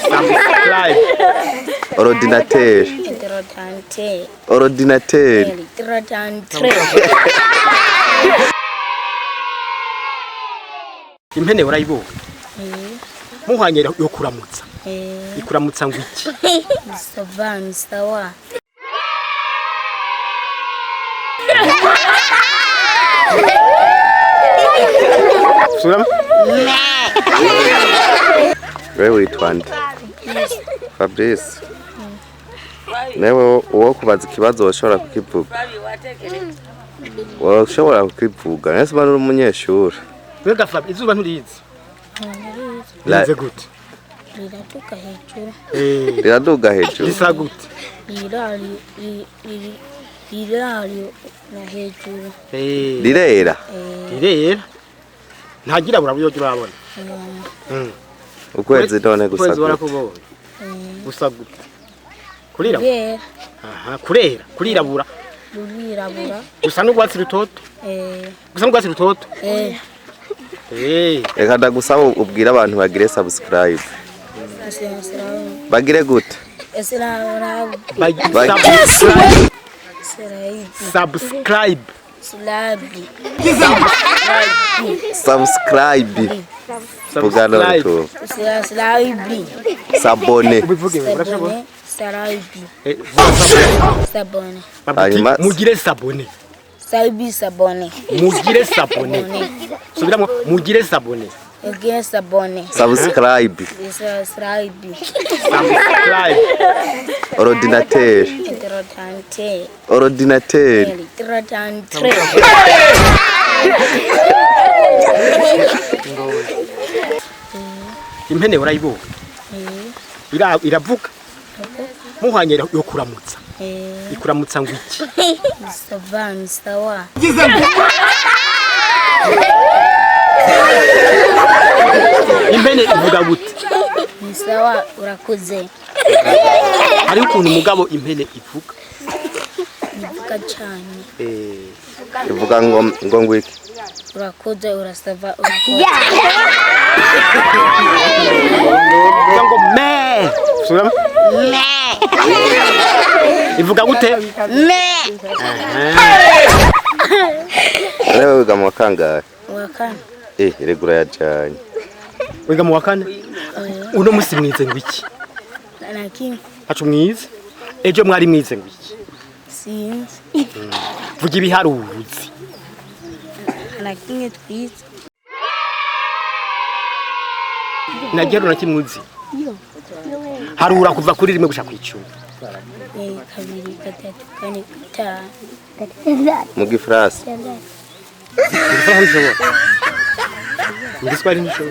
Subscribe. Ordinateur. Ordinateur. Impene urayibo. Muhanye yo kuramutsa. Ikuramutsa ngwiki. Savan sawa. Suram? Wewe witwa nde? Fabrice. Newe uwo kubaza ikibazo washobora kukivuga. Washobora kukivuga. Nese bano umunyeshuri. Wega Fab, izuba nturizi. Lize gute? Riratuka hejuru. Riraduga hejuru. Risa gute? Rirari na hejuru. Rirera. Rirera. Ntagira burabuyo urabona. Ukwezi none gusa. Ukwezi warakubonye. Gusa gute? Kurira. Aha, kurera, kurirabura. Rurirabura. Gusa n'ugwatsi rutoto. Gusa n'ugwatsi rutoto. Reka ndagusaba ubwira abantu bagire subscribe. Bagire gute? Subscribe. Subscribe. Bugano to. Sabone. Sabone. Mugire sabone. Sabone. Mugire sabone. Subiramo mugire sabone. Mugire sabone. Subscribe. Subscribe. Ordinateur. Ordinateur. Impene urayibo. Iravuga. Muhanye yo kuramutsa. Ikuramutsa ngwiki. Savan sawa. Impene ivuga gute? Sawa urakuze. Hari ukuntu umugabo impene ivuga. Ivuga cyane. Ivuga ngo ngwiki. Urakuze urasava urakuze. Ngo me. Suram? Me. Ivuga gute? Me. Lewe wiga mu kangahe? Wakana. Regura yajanye. Wiga mu wakane? Uno musi mwize ngwiki. Nakini. Acu mwize? Ejo mwari mwize ngwiki. Sinzi. Vuga ibiharuzi. Nakini twize. Nagero nakimwuzi. Harura kuva kuri rimwe gusha kwicuma. Kabiri gatatu kane gatanu. Mu Gifrasi. Igiswahili nisho.